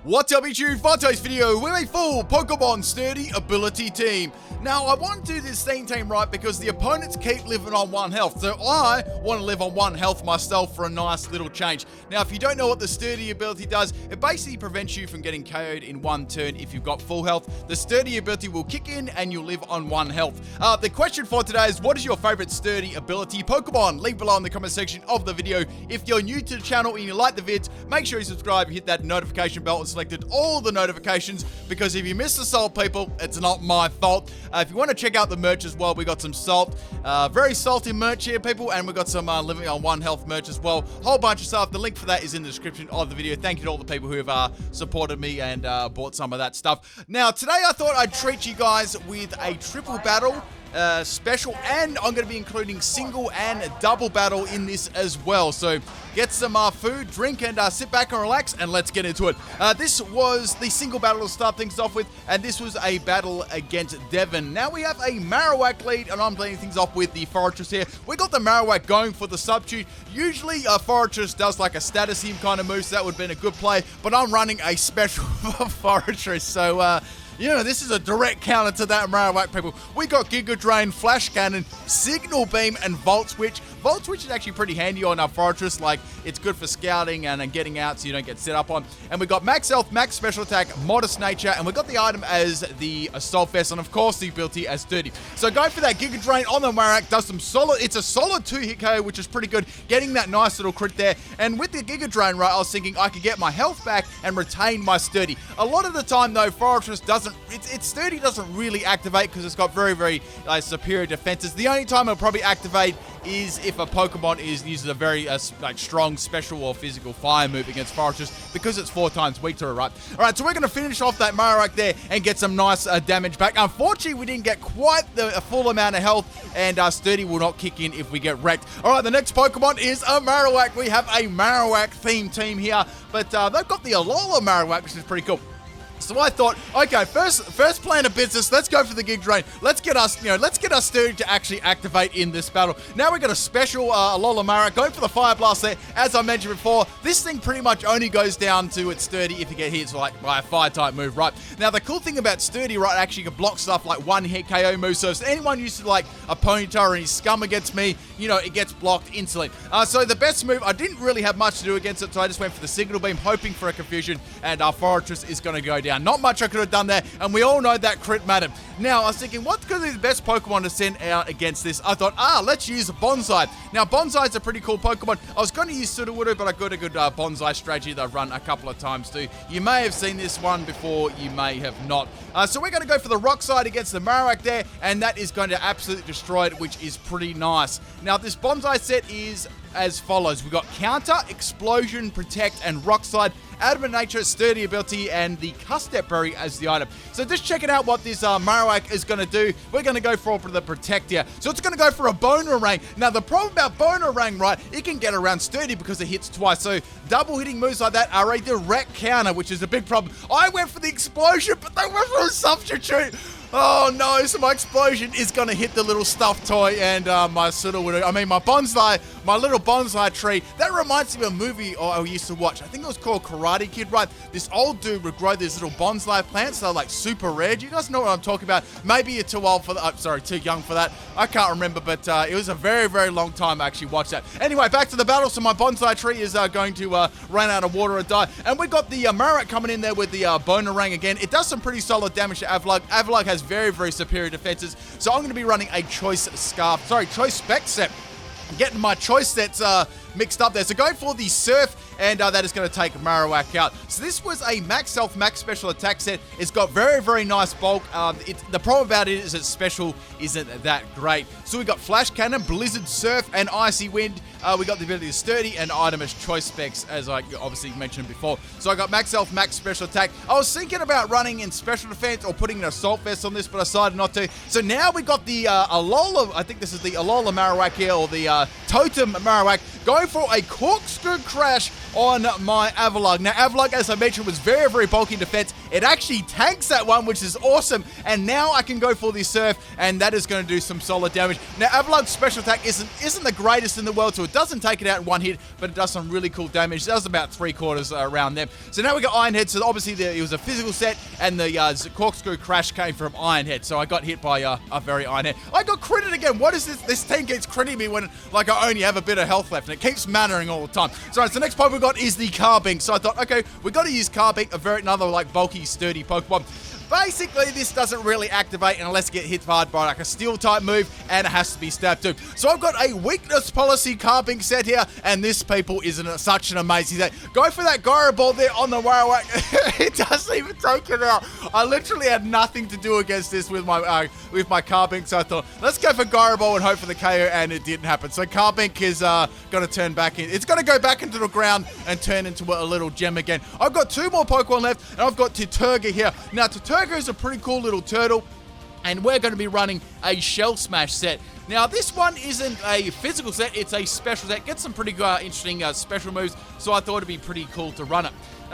What's up YouTube? For today's video, we're a full Pokemon Sturdy ability team. Now, I want to do this team right because the opponents keep living on 1 health, so I want to live on 1 health myself for a nice little change. Now, if you don't know what the Sturdy ability does, it basically prevents you from getting KO'd in 1 turn if you've got full health. The Sturdy ability will kick in and you'll live on 1 health. The question for today is, what is your favorite Sturdy ability Pokemon? Leave below in the comment section of the video. If you're new to the channel and you like the vids, make sure you subscribe, hit that notification bell and selected all the notifications, because if you miss the salt, people, it's not my fault. If you want to check out the merch as well, we got some salt, very salty merch here, people, and we got some living on 1 health merch as well. Whole bunch of stuff. The link for that is in the description of the video. Thank you to all the people who have supported me and bought some of that stuff. Now, today I thought I'd treat you guys with a triple battle special, and I'm going to be including single and double battle in this as well. So get some food, drink, and sit back and relax, and let's get into it. This was the single battle to start things off with, and this was a battle against Devon. Now we have a Marowak lead, and I'm leading things off with the Fortress here. We got the Marowak going for the substitute. Usually Fortress does like a status team kind of move, so that would have been a good play, but I'm running a special Fortress, so you know, this is a direct counter to that Marowak, people. We got Giga Drain, Flash Cannon, Signal Beam, and Volt Switch. Volt Switch is actually pretty handy on our Fortress. Like, it's good for scouting and getting out so you don't get set up on. And we got Max Health, Max Special Attack, Modest Nature, and we got the item as the Assault Vest, and of course the ability as Sturdy. So going for that Giga Drain on the Marowak does some solid, it's a solid 2-hit KO, which is pretty good, getting that nice little crit there. And with the Giga Drain, right, I was thinking I could get my health back and retain my Sturdy. A lot of the time, though, Fortress doesn't, its Sturdy doesn't really activate because it's got very, very superior defenses. The only time it'll probably activate is if a Pokemon uses a very strong special or physical fire move against Fortress, because it's 4 times weak to it, right? Alright, so we're going to finish off that Marowak there and get some nice damage back. Unfortunately, we didn't get quite the full amount of health, and Sturdy will not kick in if we get wrecked. Alright, the next Pokemon is a Marowak. We have a Marowak themed team here, but they've got the Alola Marowak, which is pretty cool. So I thought, okay, first plan of business, let's go for the Giga Drain. Let's get us, let's get us Sturdy to actually activate in this battle. Now we got a special Alola Marowak going for the Fire Blast there. As I mentioned before, this thing pretty much only goes down to its Sturdy if you get hit by a fire type move, right? Now the cool thing about Sturdy, right, actually can block stuff like 1-hit KO moves. So if anyone used to like a Ponyta or any Scum against me, it gets blocked instantly. So the best move, I didn't really have much to do against it, so I just went for the Signal Beam, hoping for a confusion, and our Fortress is going to go down. Not much I could have done there, and we all know that crit mattered. Now, I was thinking, what's going to be the best Pokemon to send out against this? I thought, let's use Bonsai. Now, Bonsai's a pretty cool Pokemon. I was going to use Sudowoodo, but I got a good Bonsai strategy that I've run a couple of times too. You may have seen this one before, you may have not. So we're going to go for the Rock side against the Marowak there, and that is going to absolutely destroy it, which is pretty nice. Now, this Bonsai set is as follows. We've got Counter, Explosion, Protect, and Rock Slide, Adamant Nature, Sturdy ability, and the Custep Berry as the item. So just checking out what this Marowak is going to do. We're going to go for the Protect here. So it's going to go for a Bonerang. Now the problem about Bonerang, right, it can get around Sturdy because it hits twice. So double hitting moves like that are a direct counter, which is a big problem. I went for the Explosion, but they went for a substitute. Oh no, so my Explosion is going to hit the little stuffed toy and my Bonsai, my little Bonsai tree. That reminds me of a movie I used to watch. I think it was called Karate Kid, right? This old dude would grow these little Bonsai plants. They're like super rare. Do you guys know what I'm talking about? Maybe you're too old for that. Too young for that. I can't remember, but it was a very, very long time I actually watched that. Anyway, back to the battle. So my Bonsai tree is going to run out of water and die. And we got the Marowak coming in there with the Bonerang again. It does some pretty solid damage to Avalugg. Avalugg has very, very superior defenses. So I'm going to be running a choice spec set. I'm getting my choice sets mixed up there. So going for the Surf, and that is going to take Marowak out. So this was a Max Health, Max Special Attack set. It's got very, very nice bulk. The problem about it is its special isn't that great. So we got Flash Cannon, Blizzard, Surf, and Icy Wind. We got the ability to Sturdy and item as choice specs, as I obviously mentioned before. So I got Max Health, Max Special Attack. I was thinking about running in Special Defense or putting an Assault Vest on this, but I decided not to. So now we got the Alola, I think this is the Alola Marowak here, or the Totem Marowak, going for a Corkscrew Crash on my Avalugg. Now, Avalugg, as I mentioned, was very, very bulky in defense. It actually tanks that one, which is awesome. And now I can go for the Surf, and that is going to do some solid damage. Now, Avalugg's special attack isn't the greatest in the world, so it doesn't take it out in one hit, but it does some really cool damage. That was about 3/4 around them. So now we got Iron Head. So obviously it was a physical set, and the Corkscrew Crash came from Iron Head. So I got hit by a very Iron Head. I got critted again. What is this? This team keeps critting me when like I only have a bit of health left, and it keeps mattering all the time. So the next Pokemon we got is the Carbink. So I thought, okay, we got to use Carbink, another like bulky, sturdy Pokemon. Basically, this doesn't really activate unless it gets hit hard by like a steel type move, and it has to be stabbed too. So I've got a weakness policy Carbink set here, and this, people, is such an amazing set. Go for that Gyro Ball there on the Marowak. It doesn't even take it out. I literally had nothing to do against this with my Carbink, so I thought, let's go for Gyro Ball and hope for the KO, and it didn't happen. So Carbink is going to turn back in. It's going to go back into the ground and turn into a little gem again. I've got 2 more Pokemon left, and I've got Turturga here. Now, Turturga is a pretty cool little turtle, and we're going to be running a Shell Smash set. Now, this one isn't a physical set, it's a special set. Gets some pretty interesting special moves, so I thought it'd be pretty cool to run it.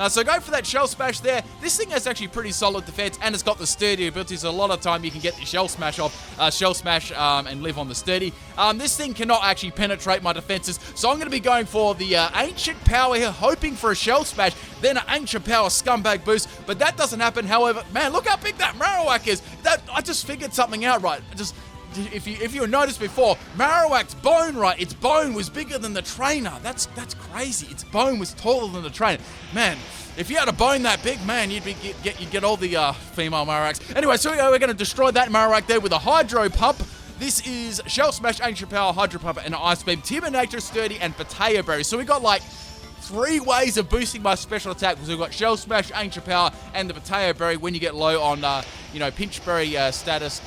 So go for that Shell Smash there. This thing has actually pretty solid defense, and it's got the sturdy ability, so a lot of time you can get the Shell Smash off, and live on the sturdy. This thing cannot actually penetrate my defenses, so I'm going to be going for the Ancient Power here, hoping for a Shell Smash, then an Ancient Power Scumbag Boost, but that doesn't happen. However, man, look how big that Marowak is. I just figured something out, right? If you noticed before, Marowak's bone, right? Its bone was bigger than the trainer. That's crazy. Its bone was taller than the trainer. Man, if you had a bone that big, man, you'd get all the female Marowaks. Anyway, so we're going to destroy that Marowak there with a Hydro Pump. This is Shell Smash, Ancient Power, Hydro Pump, and Ice Beam, Timber Nature, Sturdy, and Potato Berry. So we got like 3 ways of boosting my special attack, because we've got Shell Smash, Ancient Power, and the Potato Berry when you get low on, Pinch Berry status,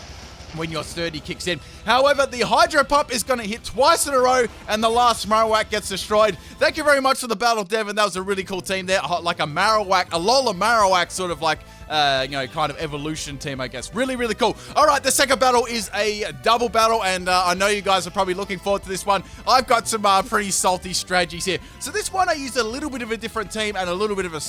when your sturdy kicks in. However, the Hydro Pump is going to hit twice in a row, and the last Marowak gets destroyed. Thank you very much for the battle, Devin. That was a really cool team there. Like a Marowak, a Lola Marowak sort of like, kind of evolution team, I guess. Really, really cool. All right, the second battle is a double battle, and I know you guys are probably looking forward to this one. I've got some pretty salty strategies here. So this one, I used a little bit of a different team and a little bit of a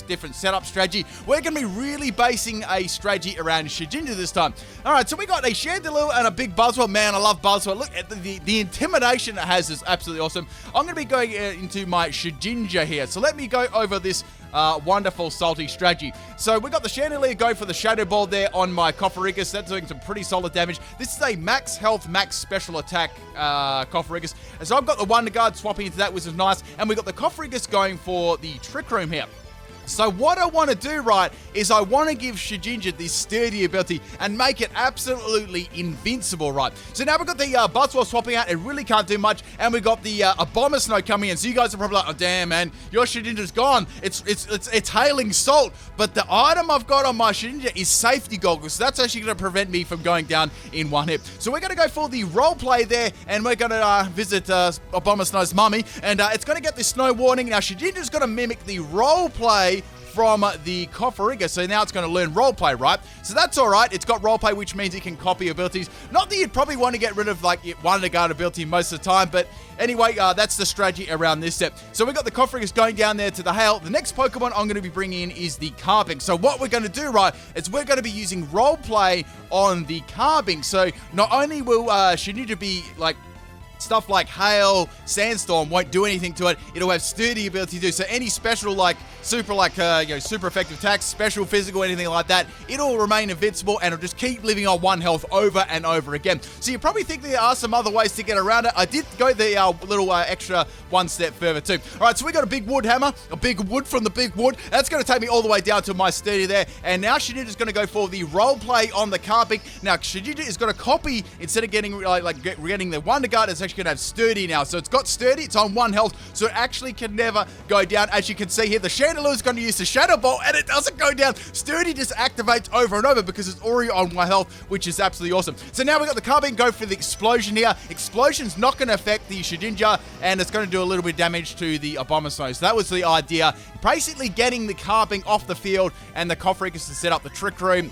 different setup strategy. We're going to be really basing a strategy around Shedinja this time. All right, so we got a Chandelure and a big Buzzwole. Man, I love Buzzwole. Look at the intimidation it has is absolutely awesome. I'm going to be going into my Shedinja here. So let me go over this wonderful salty strategy. So we got the Chandelure go for the Shadow Ball there on my Coffericus. That's doing some pretty solid damage. This is a max health, max special attack Coffericus. And so I've got the Wonder Guard swapping into that, which is nice. And we got the Coffericus going for the Trick Room here. So what I want to do, right, is I want to give Shedinja this sturdy ability and make it absolutely invincible, right? So now we've got the Buzzwole swapping out. It really can't do much. And we've got the Abomasnow coming in. So you guys are probably like, oh, damn, man, your Shedinja's gone. It's hailing salt. But the item I've got on my Shedinja is safety goggles. So that's actually going to prevent me from going down in one hit. So we're going to go for the role play there. And we're going to visit Abomasnow's mummy. And it's going to get the snow warning. Now, Shedinja's going to mimic the role play from the Coffericus, so now it's going to learn roleplay, right? So that's all right. It's got roleplay, which means it can copy abilities. Not that you'd probably want to get rid of like Wonder Guard ability most of the time, but anyway, that's the strategy around this set. So we got the Coffericus going down there to the hail. The next Pokemon I'm going to be bringing in is the Carbink. So what we're going to do, right, is we're going to be using roleplay on the Carbink. So not only will Shedinja be like stuff like hail, sandstorm won't do anything to it. It'll have sturdy ability to do. So any special like super effective attacks, special physical, anything like that, it'll remain invincible and it'll just keep living on 1 health over and over again. So you probably think there are some other ways to get around it. I did go the little extra 1 step further too. All right, so we got a big wood hammer, a big wood from the big wood. That's going to take me all the way down to my sturdy there. And now Shedinja is going to go for the role play on the Carbink. Now Shedinja is going to copy, instead of getting getting the Wonder Guard, it's actually going to have sturdy now. So it's got sturdy, it's on 1 health, so it actually can never go down. As you can see here, the Chandelure is going to use the Shadow Ball and it doesn't go down. Sturdy just activates over and over because it's already on 1 health, which is absolutely awesome. So now we've got the Carbink go for the Explosion here. Explosion's not going to affect the Shedinja, and it's going to do a little bit of damage to the Abomasnow. So that was the idea. Basically getting the Carbink off the field and the Coffericus to set up the Trick Room.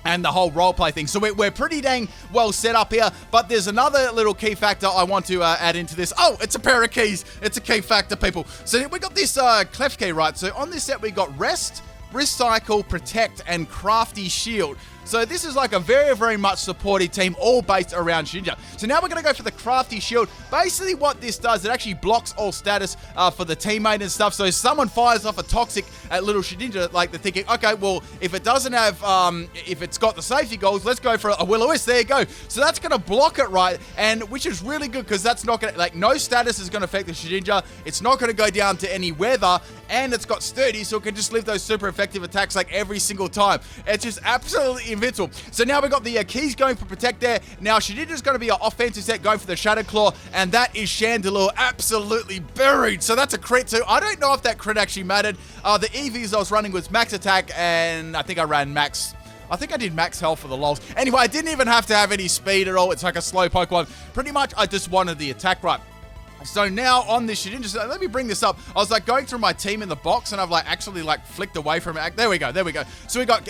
and the whole roleplay thing. So we're pretty dang well set up here, but there's another little key factor I want to add into this. Oh, it's a pair of keys. It's a key factor, people. So we got this clef key, right? So on this set, we got Rest, Recycle, Protect, and Crafty Shield. So this is like a very, very much supported team, all based around Shedinja. So now we're going to go for the Crafty Shield. Basically what this does, it actually blocks all status for the teammate and stuff. So if someone fires off a Toxic at little Shedinja, like they're thinking, okay, well, if it doesn't have, if it's got the safety goals, let's go for a Will-O-Wisp. There you go. So that's going to block it, right? And which is really good because that's not going to, like, no status is going to affect the Shedinja. It's not going to go down to any weather, and it's got sturdy, so it can just live those super effective attacks like every single time. It's just absolutely invincible. So now we've got the keys going for Protect there. Now Shedinja's going to be an offensive set going for the Shadow Claw, and that is Chandelure absolutely buried. So that's a crit too. I don't know if that crit actually mattered. The EVs I was running was max attack, and I think I ran max. I think I did max health for the lols. Anyway, I didn't even have to have any speed at all. It's like a slow Pokemon. Pretty much, I just wanted the attack right. So now on this Shedinja, let me bring this up. I was like going through my team in the box, and I've like actually like flicked away from it. There we go. So we got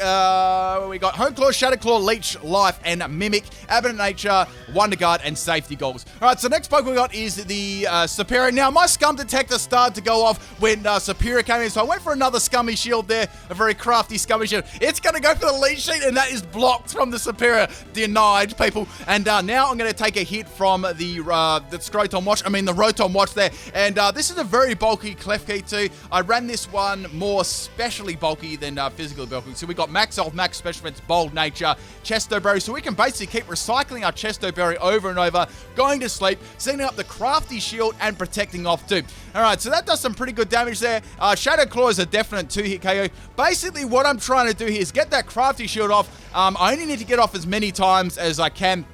Home Claw, Shadow Claw, Leech, Life, and Mimic, Abundant Nature, Wonder Guard, and Safety Goals. All right, so next Pokemon we got is the Superior. Now my Scum Detector started to go off when Superior came in, so I went for another Scummy Shield there, a very crafty Scummy Shield. It's going to go for the Leech Sheet, and that is blocked from the Superior. Denied, people. And now I'm going to take a hit from the Scroton Watch. I mean the Rotom Watch there, and this is a very bulky Clef Key too. I ran this one more specially bulky than physically bulky. So we got Max Health, Max Special Defense, Bold Nature, Chesto Berry, so we can basically keep recycling our Chesto Berry over and over, going to sleep, setting up the Crafty Shield, and protecting off too. Alright, so that does some pretty good damage there. Shadow Claw is a definite 2-hit KO. Basically what I'm trying to do here is get that Crafty Shield off. I only need to get off as many times as I can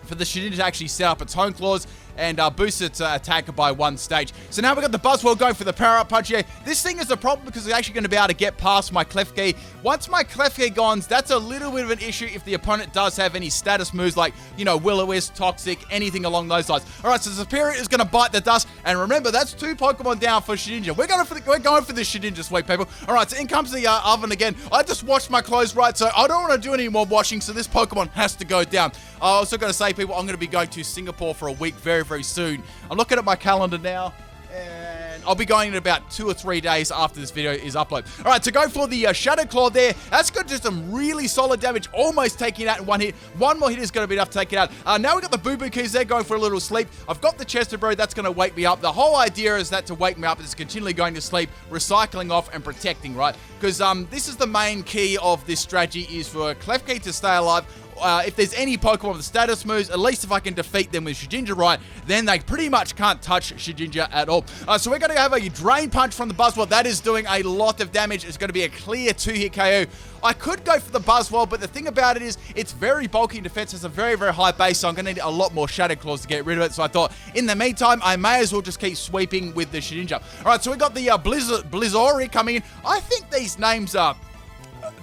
for the Shedinja to actually set up its Home Claws and boost its attack by 1 stage. So now we've got the Buzzwole going for the Power-Up Punch here. This thing is a problem because it's actually going to be able to get past my Clef Key. Once my Clef Key goes, that's a little bit of an issue if the opponent does have any status moves like, you know, Will-O-Wisp, Toxic, anything along those lines. Alright, so Superior is going to bite the dust, and remember, that's 2 Pokemon down for Shedinja. We're going for the Shedinja sweep, people. Alright, so in comes the oven again. I just washed my clothes, right, so I don't want to do any more washing, so this Pokemon has to go down. I also got to say, people, I'm going to be going to Singapore for a week very, very soon. I'm looking at my calendar now, and I'll be going in about 2 or 3 days after this video is uploaded. Alright, so go for the Shadow Claw there. That's got just some really solid damage, almost taking it out in 1 hit. 1 more hit is going to be enough to take it out. Now we've got the Boo Boo Keys there going for a little sleep. I've got the Chester Bro, that's going to wake me up. The whole idea is that to wake me up is continually going to sleep, recycling off, and protecting, right? Because this is the main key of this strategy, is for Clef Key to stay alive. If there's any Pokemon with status moves, at least if I can defeat them with Shedinja right, then they pretty much can't touch Shedinja at all. So we're going to have a Drain Punch from the Buzzwole. That is doing a lot of damage. It's going to be a clear 2-hit KO. I could go for the Buzzwole, but the thing about it is it's very bulky in defense. It's a very, very high base, so I'm going to need a lot more Shadow Claws to get rid of it. So I thought, in the meantime, I may as well just keep sweeping with the Shedinja. All right, so we got the Blizzori coming in. I think these names are...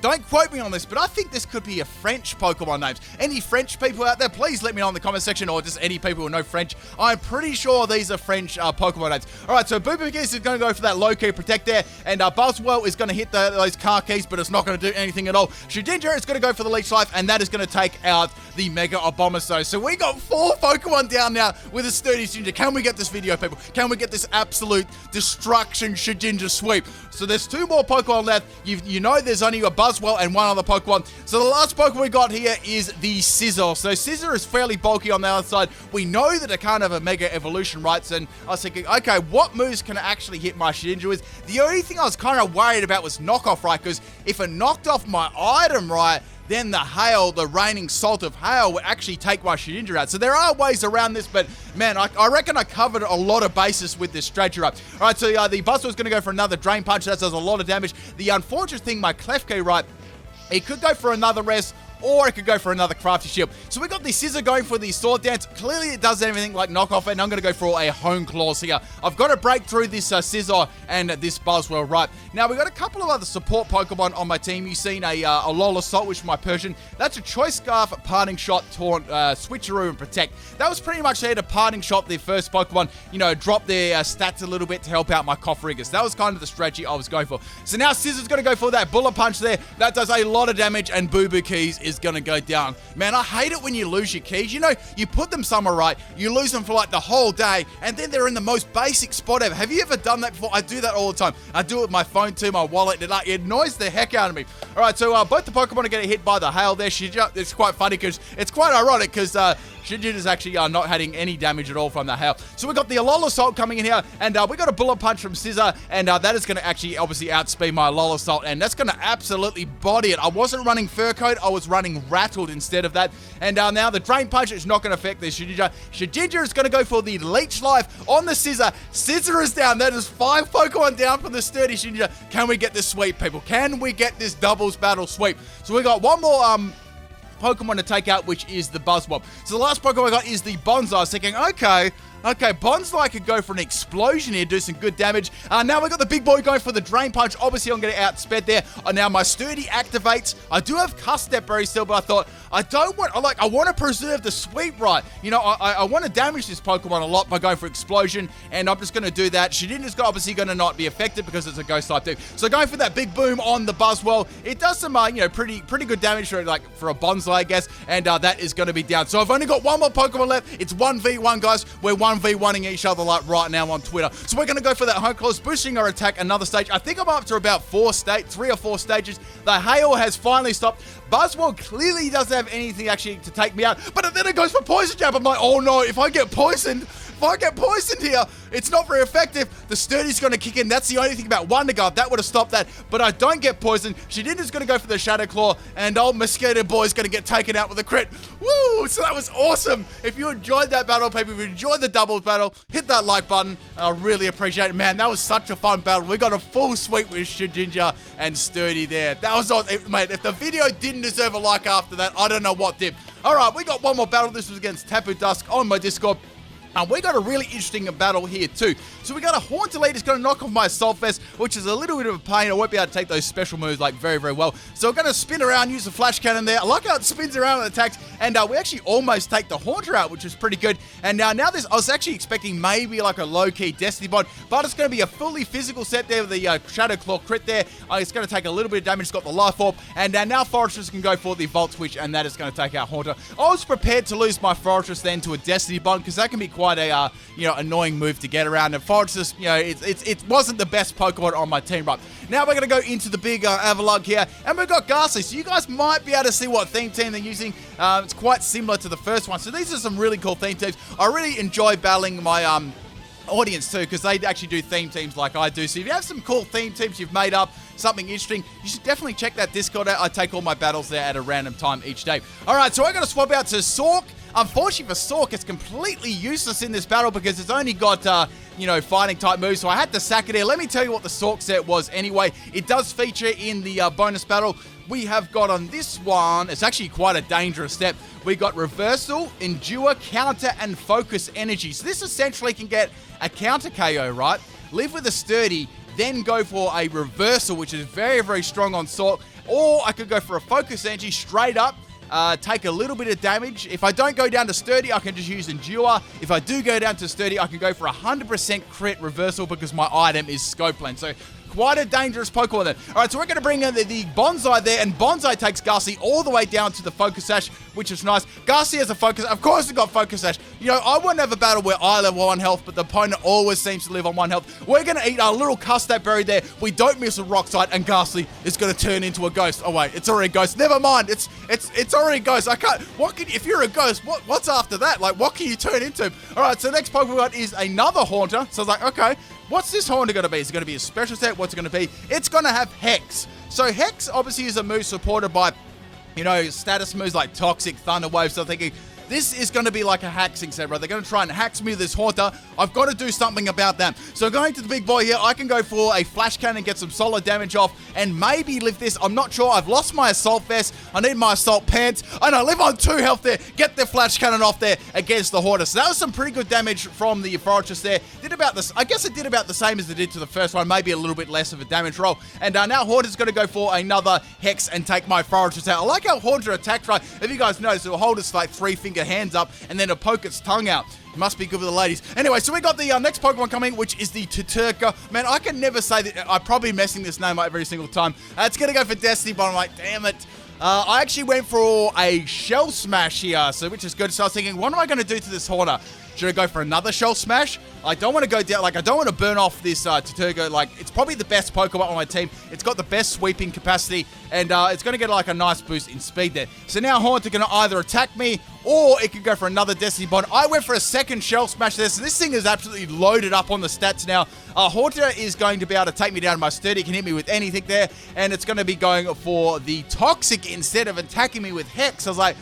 Don't quote me on this, but I think this could be a French Pokemon names. Any French people out there, please let me know in the comment section, or just any people who know French. I'm pretty sure these are French Pokemon names. Alright, so Boo Boo Keys is going to go for that low key Protect there, and Buzzwole is going to hit those car keys, but it's not going to do anything at all. Shedinja is going to go for the Leech Life, and that is going to take out the Mega Abomasnow. So we got 4 Pokemon down now with a sturdy Shedinja. Can we get this video, people? Can we get this absolute destruction Shedinja sweep? So there's 2 more Pokemon left. You know there's only a Buzzwole and 1 other Pokemon. So the last Pokemon we got here is the Scizor. So Scizor is fairly bulky on the other side. We know that it can't have a Mega Evolution, right? And I was thinking, okay, what moves can actually hit my Shedinja with? The only thing I was kind of worried about was knockoff, right? Because if it knocked off my item, right, then the hail, the raining salt of hail, would actually take my Shedinja out. So there are ways around this, but man, I reckon I covered a lot of bases with this strategy up. All right, so the Buzzwole is going to go for another Drain Punch. That does a lot of damage. The unfortunate thing, my Clef Key, right, it could go for another rest, or it could go for another Crafty Shield. So we got the Scizor going for the Sword Dance. Clearly it does everything like knockoff, and I'm going to go for a Home Claws here. I've got to break through this Scizor and this Buzzwole, right? Now, we've got a couple of other support Pokemon on my team. You've seen a Alola Salt, which is my Persian. That's a Choice Scarf, Parting Shot, Taunt, Switcheroo, and Protect. That was pretty much there to Parting Shot the first Pokemon, you know, drop their stats a little bit to help out my Kofferigus. That was kind of the strategy I was going for. So now Scisor's going to go for that Bullet Punch there. That does a lot of damage, and Boo Boo Keys is going to go down. Man, I hate it when you lose your keys. You know, you put them somewhere right, you lose them for like the whole day, and then they're in the most basic spot ever. Have you ever done that before? I do that all the time. I do it with my phone too, my wallet, and it annoys the heck out of me. All right, so both the Pokemon are getting hit by the hail there. It's quite funny because it's quite ironic because Shedinja is actually not having any damage at all from the hail. So we got the Alola Assault coming in here, and we got a Bullet Punch from Scissor, and that is going to actually obviously outspeed my Alola Assault, and that's going to absolutely body it. I wasn't running Fur Coat, I was running Rattled instead of that, and now the Drain Punch is not going to affect this Shedinja. Shedinja is going to go for the Leech Life on the Scissor. Scissor is down. That is 5 Pokemon down from the sturdy Shedinja. Can we get this sweep, people? Can we get this doubles battle sweep? So we got one more Pokemon to take out, which is the Buzzwop. So the last Pokemon I got is the Bonsai. I was thinking, okay, Bonsai could go for an explosion here, do some good damage. Now we got the big boy going for the Drain Punch. Obviously, I'm going to outsped there. Now my Sturdy activates. I do have Cuss Step Berry still, but I thought, I want to preserve the sweep right. You know, I want to damage this Pokemon a lot by going for explosion, and I'm just going to do that. Shedinja's obviously going to not be affected because it's a ghost type too. So going for that big boom on the Buzzwell, it does some, pretty good damage for a Bonsai, I guess, and that is going to be down. So I've only got one more Pokemon left. It's 1v1, guys. We're 1v1ing each other like right now on Twitter. So we're going to go for that Home Close, boosting our attack another stage. I think I'm up to about 3 or 4 stages. The hail has finally stopped. Buzzwell clearly doesn't have anything actually to take me out, but then it goes for Poison Jab. I'm like, oh no, if I get poisoned here, it's not very effective. The Sturdy's going to kick in. That's the only thing about Wonder Guard. That would have stopped that, but I don't get poisoned. Shedinja's going to go for the Shadow Claw, and old Mosquito Boy's going to get taken out with a crit. Woo! So that was awesome. If you enjoyed that battle, people, if you enjoyed the doubles battle, hit that like button. I really appreciate it. Man, that was such a fun battle. We got a full sweep with Shedinja and Sturdy there. That was awesome. Mate, if the video didn't deserve a like after that, I don't know what did. All right, we got one more battle. This was against Tapu Dusk on my Discord. We got a really interesting battle here too. So we got a Haunter that's going to knock off my Assault Vest, which is a little bit of a pain. I won't be able to take those special moves like very, very well. So we're going to spin around, use the Flash Cannon there. I like how it spins around and attacks, and we actually almost take the Haunter out, which is pretty good. And now this, I was actually expecting maybe like a low-key Destiny Bond, but it's going to be a fully physical set there with the Shadow Claw crit there. It's going to take a little bit of damage. It's got the Life Orb, and now Forrestress can go for the Volt Switch, and that is going to take out Haunter. I was prepared to lose my Forrestress then to a Destiny Bond, because that can be quite a annoying move to get around. And Forrestress, it wasn't the best Pokemon on my team right. Now we're going to go into the big Avalugg here, and we've got Ghastly. So you guys might be able to see what theme team they're using. It's quite similar to the first one. So these are some really cool theme teams. I really enjoy battling my audience too, because they actually do theme teams like I do. So if you have some cool theme teams you've made up, something interesting, you should definitely check that Discord out. I take all my battles there at a random time each day. All right, so I'm going to swap out to Sork. Unfortunately for Sork, it's completely useless in this battle because it's only got, fighting type moves, so I had to sack it here. Let me tell you what the Sork set was anyway. It does feature in the bonus battle. We have got on this one, it's actually quite a dangerous step. We got Reversal, Endure, Counter, and Focus Energy. So this essentially can get a counter KO, right? Live with a Sturdy, then go for a Reversal, which is very, very strong on Sork. Or I could go for a Focus Energy straight up. Take a little bit of damage. If I don't go down to Sturdy, I can just use Endure. If I do go down to Sturdy, I can go for 100% crit reversal because my item is Scope Lens. So quite a dangerous Pokemon then. All right, so we're going to bring in the Bonsai there, and Bonsai takes Ghastly all the way down to the Focus Sash, which is nice. Ghastly has a Focus. Of course, it got Focus Sash. I wouldn't have a battle where I live on 1 health, but the opponent always seems to live on 1 health. We're going to eat our little Cuss Step Berry there. We don't miss a Rock Slide, and Ghastly is going to turn into a Ghost. Oh wait, it's already a Ghost. Never mind. It's already a Ghost. I can't. If you're a Ghost, what's after that? Like, what can you turn into? All right, so the next Pokemon is another Haunter. So I was like, okay. What's this Haunter going to be? Is it going to be a special set? What's it going to be? It's going to have Hex. So Hex obviously is a move supported by, status moves like Toxic, Thunder Wave. So I'm thinking, this is going to be like a hexing set, right? They're going to try and hax me this Haunter. I've got to do something about that. So going to the big boy here, I can go for a Flash Cannon, get some solid damage off, and maybe lift this. I'm not sure. I've lost my Assault Vest. I need my Assault Pants. And I live on 2 health there. Get the Flash Cannon off there against the Haunter. So that was some pretty good damage from the Forrestress there. Did about this. I guess it did about the same as it did to the first one. Maybe a little bit less of a damage roll. And now Haunter's going to go for another Hex and take my Forrestress out. I like how Haunter attacks, right? If you guys notice, it'll hold its like 3-finger hands up and then it'll poke its tongue out. Must be good with the ladies. Anyway, so we got the next Pokemon coming, which is the Tuturka. Man, I can never say that. I'm probably messing this name up every single time. It's going to go for Destiny, but I'm like, damn it. I actually went for a Shell Smash here, so which is good. So I was thinking, what am I going to do to this Haunter? Should I go for another Shell Smash? I don't want to go down, like, I don't want to burn off this Turturgo. Like, it's probably the best Pokemon on my team. It's got the best sweeping capacity, and it's going to get, like, a nice boost in speed there. So now Haunter going to either attack me, or it could go for another Destiny Bond. I went for a second Shell Smash there, so this thing is absolutely loaded up on the stats now. Haunter is going to be able to take me down to my sturdy. It can hit me with anything there, and it's going to be going for the Toxic instead of attacking me with Hex. I was like,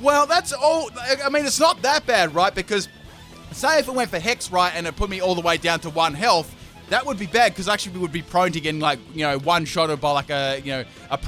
well, that's all. I mean, it's not that bad, right? Because say if it went for Hex, right, and it put me all the way down to 1 health, that would be bad, because actually we would be prone to getting, like, you know, one-shotted by, like,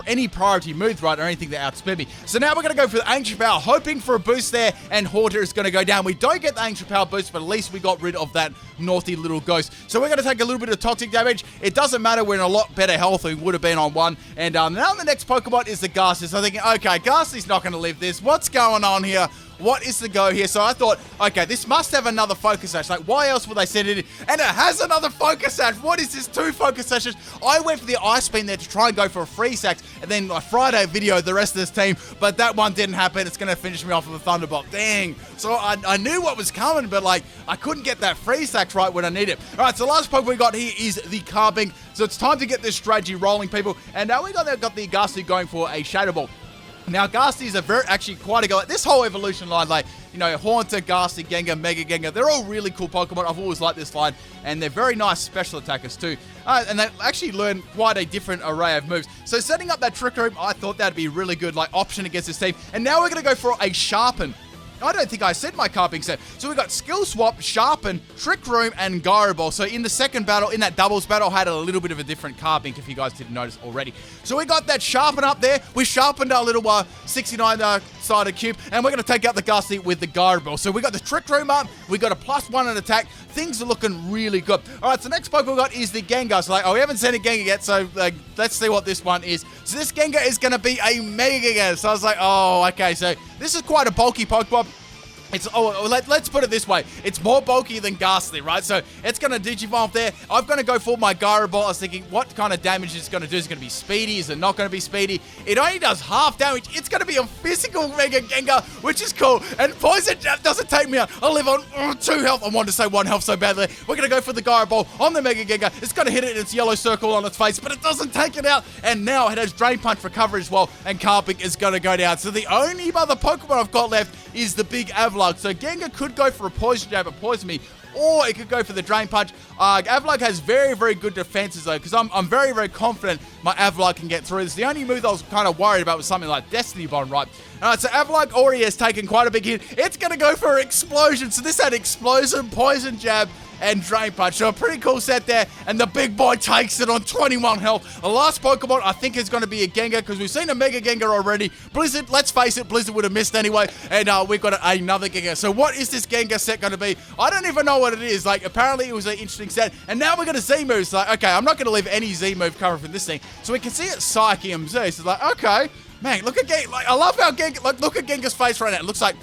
any priority move, right, or anything that outspeed me. So now we're going to go for the Ancient Power, hoping for a boost there, and Haunter is going to go down. We don't get the Ancient Power boost, but at least we got rid of that naughty little ghost. So we're going to take a little bit of toxic damage. It doesn't matter, we're in a lot better health than we would have been on 1. And now the next Pokemon is the Ghastly. So I'm thinking, okay, Ghastly's not going to live this. What's going on here? What is the go here? So I thought, okay, this must have another Focus Sash. Like, why else would they send it in? And it has another Focus Sash. What is this? 2 Focus Sashes. I went for the Ice Beam there to try and go for a free sack, and then my Friday video, the rest of this team, but that one didn't happen. It's going to finish me off with a Thunderbolt. Dang. So I knew what was coming, but, like, I couldn't get that free sack right when I need it. All right, so the last Pokemon we got here is the Carbink. So it's time to get this strategy rolling, people. And now we got the Ghastly going for a Shadow Ball. Now, Ghastlies are actually quite a go. This whole evolution line, like, you know, Haunter, Ghastly, Gengar, Mega Gengar, they're all really cool Pokemon. I've always liked this line, and they're very nice special attackers too. And they actually learn quite a different array of moves. So setting up that Trick Room, I thought that'd be a really good, like, option against this team. And now we're going to go for a Sharpen. I don't think I said my Carbink set. So we got Skill Swap, Sharpen, Trick Room, and Gyro Ball. So in the second battle, in that doubles battle, I had a little bit of a different Carbink, if you guys didn't notice already. So we got that Sharpen up there. We sharpened our little 69-sided cube, and we're going to take out the Ghastly with the Gyro Ball. So we got the Trick Room up. We got a +1 in attack. Things are looking really good. All right, so the next Pokemon we got is the Gengar. So, like, we haven't seen a Gengar yet, so, like, let's see what this one is. So this Gengar is going to be a Mega Gengar. So I was like, oh, okay, so this is quite a bulky Pokemon. Let's put it this way. It's more bulky than Ghastly, right? So it's going to Digivolve there. I'm going to go for my Gyro Ball. I was thinking, what kind of damage it's going to do? Is it going to be speedy? Is it not going to be speedy? It only does half damage. It's going to be a physical Mega Gengar, which is cool. And Poison Jab doesn't take me out. I live on 2 health. I wanted to say 1 health so badly. We're going to go for the Gyro Ball on the Mega Gengar. It's going to hit it in its yellow circle on its face, but it doesn't take it out. And now it has Drain Punch for coverage as well. And Carbink is going to go down. So the only other Pokemon I've got left is the big Avalugg. So Gengar could go for a Poison Jab and poison me, or it could go for the Drain Punch. Avalugg has very, very good defenses, though, because I'm very, very confident my Avalugg can get through this. The only move I was kind of worried about was something like Destiny Bond, right? Alright, so Avalugg already has taken quite a big hit. It's going to go for Explosion. So this had Explosion, Poison Jab, and Drain Punch. So a pretty cool set there, and the big boy takes it on 21 health. The last Pokemon I think is going to be a Gengar, because we've seen a Mega Gengar already. Blizzard, let's face it, Blizzard would have missed anyway, and we've got another Gengar. So what is this Gengar set going to be? I don't even know what it is. Like, apparently it was an interesting set, and now we're going to Z moves. Like, okay, I'm not going to leave any Z move covered from this thing. So we can see it's Psyche and Z. So it's like, okay, man, look at Gengar. Like, I love how Gengar, like, look at Gengar's face right now. It looks like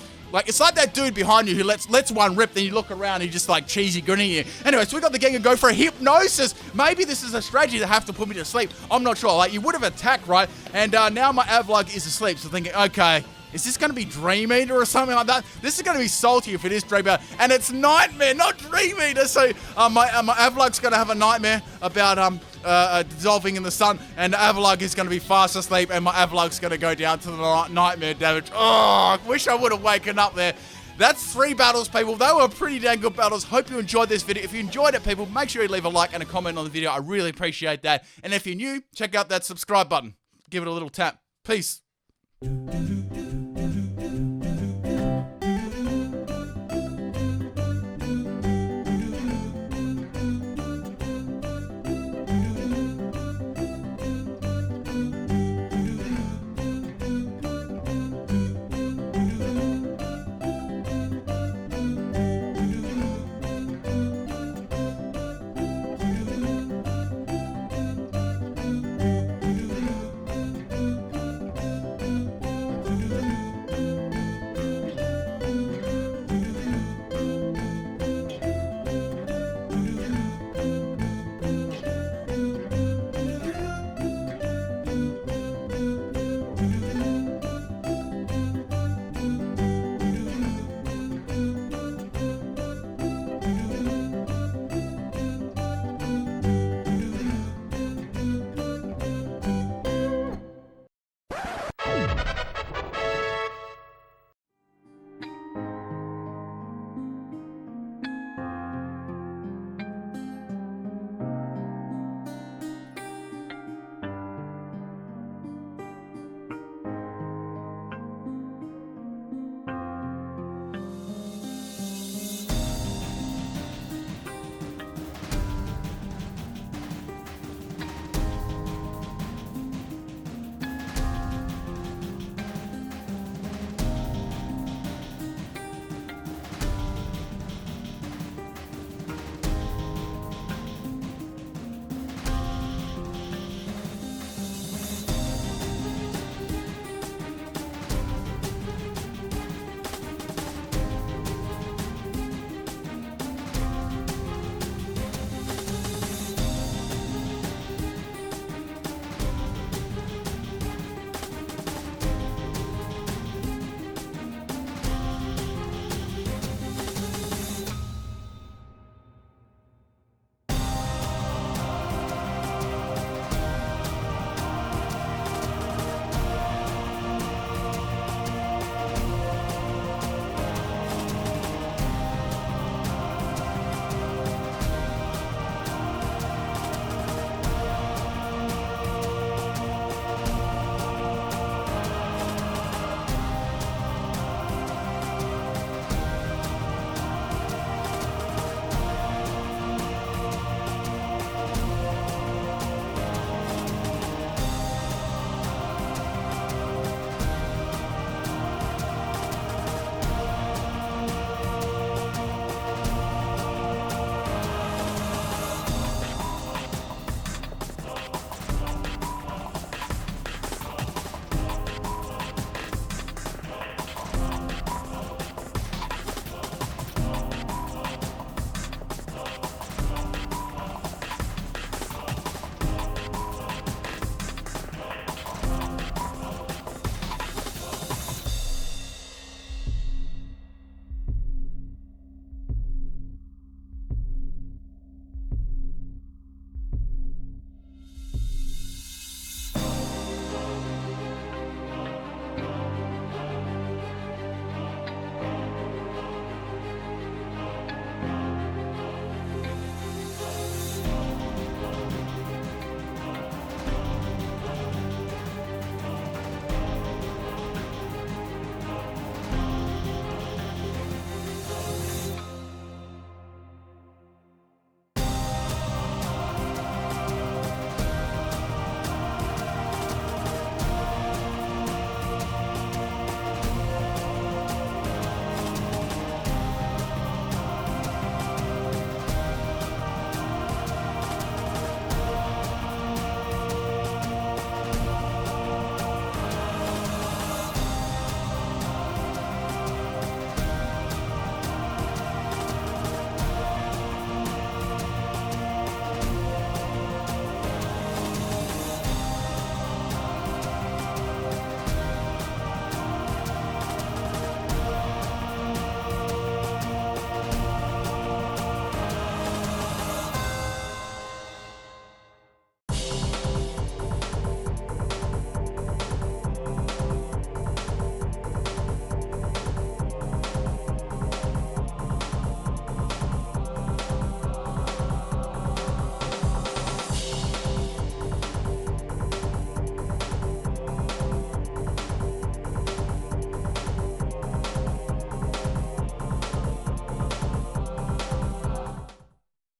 it's like that dude behind you who lets one rip, then you look around and he's just like cheesy grinning at you. Anyway, so we got the Gengar go for a Hypnosis. Maybe this is a strategy to have to put me to sleep. I'm not sure. Like, you would have attacked, right? And now my Avalugg is asleep. So thinking, okay, is this going to be Dream Eater or something like that? This is going to be salty if it is Dream Eater. And it's Nightmare, not Dream Eater. So my Avalugg's going to have a nightmare about dissolving in the sun, and Avalugg is going to be fast asleep, and my Avalugg's going to go down to the nightmare damage. Oh, I wish I would have waken up there. That's 3 battles, people. They were pretty dang good battles. Hope you enjoyed this video. If you enjoyed it, people, make sure you leave a like and a comment on the video. I really appreciate that. And if you're new, check out that subscribe button. Give it a little tap. Peace.